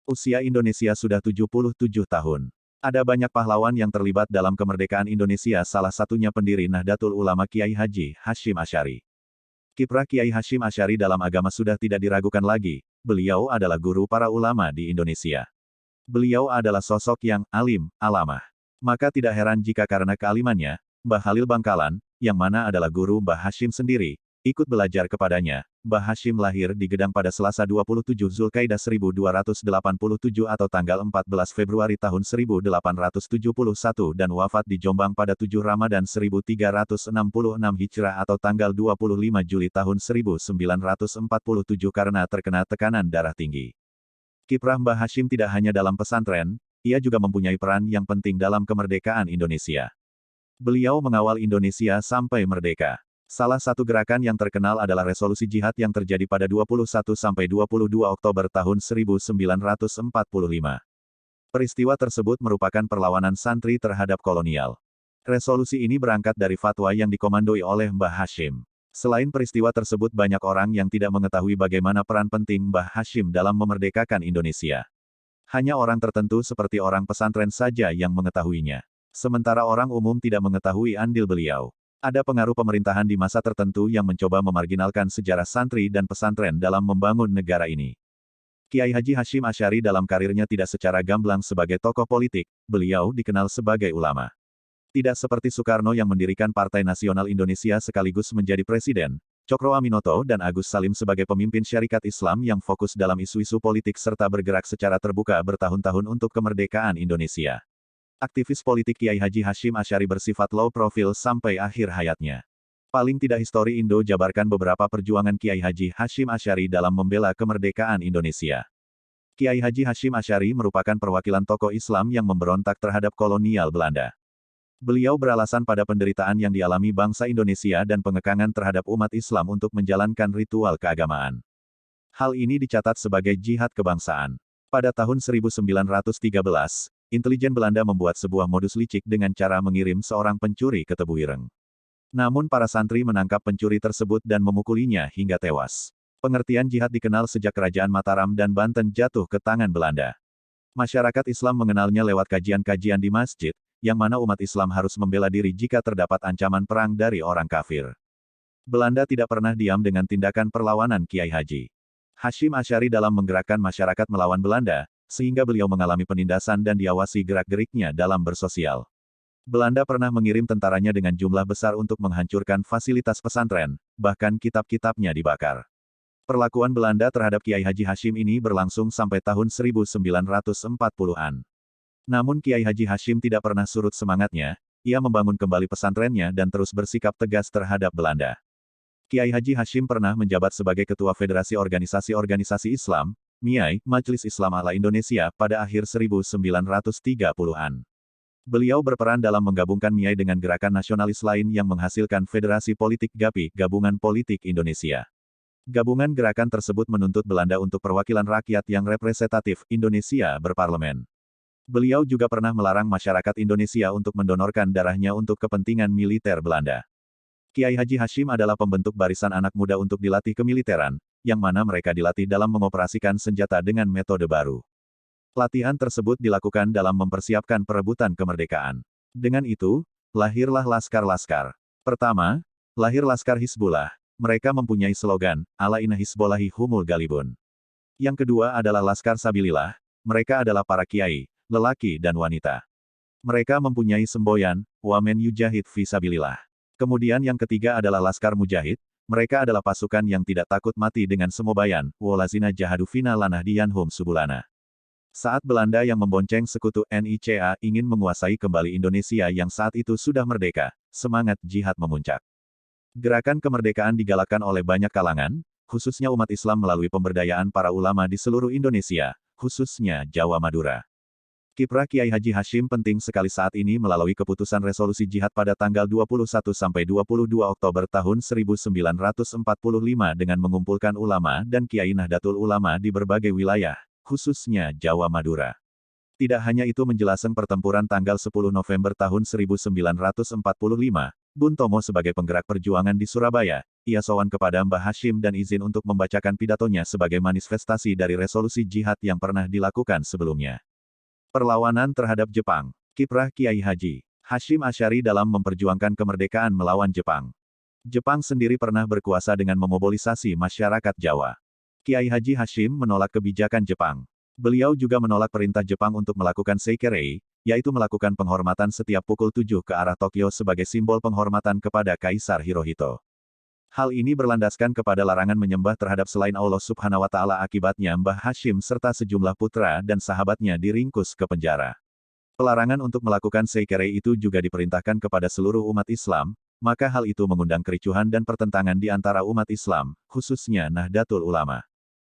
Usia Indonesia sudah 77 tahun. Ada banyak pahlawan yang terlibat dalam kemerdekaan Indonesia, salah satunya pendiri Nahdlatul Ulama Kiai Haji Hashim Asy'ari. Kiprah Kiai Hashim Asy'ari dalam agama sudah tidak diragukan lagi, beliau adalah guru para ulama di Indonesia. Beliau adalah sosok yang alim, alamah. Maka tidak heran jika karena kealimannya, Mbah Khalil Bangkalan, yang mana adalah guru Mbah Hashim sendiri, ikut belajar kepadanya. Mbah Hashim lahir di Gedang pada Selasa 27 Zulkaidah 1287 atau tanggal 14 Februari tahun 1871 dan wafat di Jombang pada 7 Ramadan 1366 Hijrah atau tanggal 25 Juli tahun 1947 karena terkena tekanan darah tinggi. Kiprah Mbah Hashim tidak hanya dalam pesantren, ia juga mempunyai peran yang penting dalam kemerdekaan Indonesia. Beliau mengawal Indonesia sampai merdeka. Salah satu gerakan yang terkenal adalah Resolusi Jihad yang terjadi pada 21–22 Oktober tahun 1945. Peristiwa tersebut merupakan perlawanan santri terhadap kolonial. Resolusi ini berangkat dari fatwa yang dikomandoi oleh Mbah Hashim. Selain peristiwa tersebut, banyak orang yang tidak mengetahui bagaimana peran penting Mbah Hashim dalam memerdekakan Indonesia. Hanya orang tertentu seperti orang pesantren saja yang mengetahuinya. Sementara orang umum tidak mengetahui andil beliau. Ada pengaruh pemerintahan di masa tertentu yang mencoba memarginalkan sejarah santri dan pesantren dalam membangun negara ini. Kiai Haji Hashim Asy'ari dalam karirnya tidak secara gamblang sebagai tokoh politik, beliau dikenal sebagai ulama. Tidak seperti Soekarno yang mendirikan Partai Nasional Indonesia sekaligus menjadi presiden, Cokro Aminoto dan Agus Salim sebagai pemimpin syarikat Islam yang fokus dalam isu-isu politik serta bergerak secara terbuka bertahun-tahun untuk kemerdekaan Indonesia. Aktivis politik Kiai Haji Hashim Asy'ari bersifat low profile sampai akhir hayatnya. Paling tidak histori Indo jabarkan beberapa perjuangan Kiai Haji Hashim Asy'ari dalam membela kemerdekaan Indonesia. Kiai Haji Hashim Asy'ari merupakan perwakilan tokoh Islam yang memberontak terhadap kolonial Belanda. Beliau beralasan pada penderitaan yang dialami bangsa Indonesia dan pengekangan terhadap umat Islam untuk menjalankan ritual keagamaan. Hal ini dicatat sebagai jihad kebangsaan. Pada tahun 1913, intelijen Belanda membuat sebuah modus licik dengan cara mengirim seorang pencuri ke Tebuireng. Namun para santri menangkap pencuri tersebut dan memukulinya hingga tewas. Pengertian jihad dikenal sejak Kerajaan Mataram dan Banten jatuh ke tangan Belanda. Masyarakat Islam mengenalnya lewat kajian-kajian di masjid, yang mana umat Islam harus membela diri jika terdapat ancaman perang dari orang kafir. Belanda tidak pernah diam dengan tindakan perlawanan Kiai Haji Hashim Asy'ari dalam menggerakkan masyarakat melawan Belanda, sehingga beliau mengalami penindasan dan diawasi gerak-geriknya dalam bersosial. Belanda pernah mengirim tentaranya dengan jumlah besar untuk menghancurkan fasilitas pesantren, bahkan kitab-kitabnya dibakar. Perlakuan Belanda terhadap Kiai Haji Hashim ini berlangsung sampai tahun 1940-an. Namun Kiai Haji Hashim tidak pernah surut semangatnya, ia membangun kembali pesantrennya dan terus bersikap tegas terhadap Belanda. Kiai Haji Hashim pernah menjabat sebagai Ketua Federasi Organisasi-Organisasi Islam, MIAI, Majelis Islam ala Indonesia, pada akhir 1930-an. Beliau berperan dalam menggabungkan MIAI dengan gerakan nasionalis lain yang menghasilkan Federasi Politik GAPI, Gabungan Politik Indonesia. Gabungan gerakan tersebut menuntut Belanda untuk perwakilan rakyat yang representatif, Indonesia berparlemen. Beliau juga pernah melarang masyarakat Indonesia untuk mendonorkan darahnya untuk kepentingan militer Belanda. Kiai Haji Hashim adalah pembentuk barisan anak muda untuk dilatih kemiliteran, yang mana mereka dilatih dalam mengoperasikan senjata dengan metode baru. Latihan tersebut dilakukan dalam mempersiapkan perebutan kemerdekaan. Dengan itu, lahirlah laskar-laskar. Pertama, lahir Laskar Hizbullah. Mereka mempunyai slogan, Ala inna Hizbollahi humul galibun. Yang kedua adalah Laskar Sabilillah. Mereka adalah para kiai, lelaki dan wanita. Mereka mempunyai semboyan, Wamen Yujahid Fisabilillah. Kemudian yang ketiga adalah Laskar Mujahid, mereka adalah pasukan yang tidak takut mati dengan semobayan, Wolazina Jahadu Fina Lanahdiyanhum Subulana. Saat Belanda yang membonceng sekutu NICA ingin menguasai kembali Indonesia yang saat itu sudah merdeka, semangat jihad memuncak. Gerakan kemerdekaan digalakkan oleh banyak kalangan, khususnya umat Islam melalui pemberdayaan para ulama di seluruh Indonesia, khususnya Jawa Madura. Kiprah Kiai Haji Hashim penting sekali saat ini melalui keputusan resolusi jihad pada tanggal 21–22 Oktober tahun 1945 dengan mengumpulkan ulama dan Kiai Nahdlatul Ulama di berbagai wilayah, khususnya Jawa Madura. Tidak hanya itu, menjelaskan pertempuran tanggal 10 November tahun 1945, Bun Tomo sebagai penggerak perjuangan di Surabaya, ia sowan kepada Mbah Hashim dan izin untuk membacakan pidatonya sebagai manifestasi dari resolusi jihad yang pernah dilakukan sebelumnya. Perlawanan terhadap Jepang. Kiprah Kiai Haji Hashim Asy'ari dalam memperjuangkan kemerdekaan melawan Jepang. Jepang sendiri pernah berkuasa dengan memobilisasi masyarakat Jawa. Kiai Haji Hashim menolak kebijakan Jepang. Beliau juga menolak perintah Jepang untuk melakukan Seikerei, yaitu melakukan penghormatan setiap pukul 7 ke arah Tokyo sebagai simbol penghormatan kepada Kaisar Hirohito. Hal ini berlandaskan kepada larangan menyembah terhadap selain Allah Subhanahu wa Ta'ala. Akibatnya Mbah Hashim serta sejumlah putra dan sahabatnya diringkus ke penjara. Pelarangan untuk melakukan Seikerei itu juga diperintahkan kepada seluruh umat Islam, maka hal itu mengundang kericuhan dan pertentangan di antara umat Islam, khususnya Nahdlatul Ulama.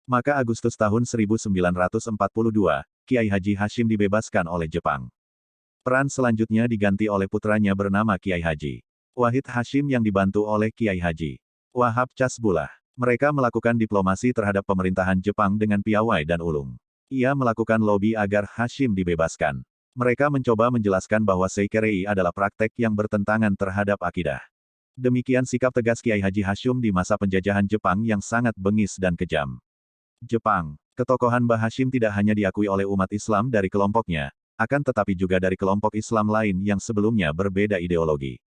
Maka Agustus tahun 1942, Kiai Haji Hashim dibebaskan oleh Jepang. Peran selanjutnya diganti oleh putranya bernama Kiai Haji Wahid Hashim yang dibantu oleh Kiai Haji Wahab Casbullah. Mereka melakukan diplomasi terhadap pemerintahan Jepang dengan piawai dan ulung. Ia melakukan lobi agar Hashim dibebaskan. Mereka mencoba menjelaskan bahwa Seikerei adalah praktek yang bertentangan terhadap akidah. Demikian sikap tegas Kiai Haji Hashim di masa penjajahan Jepang yang sangat bengis dan kejam. Jepang. Ketokohan Mbah Hashim tidak hanya diakui oleh umat Islam dari kelompoknya, akan tetapi juga dari kelompok Islam lain yang sebelumnya berbeda ideologi.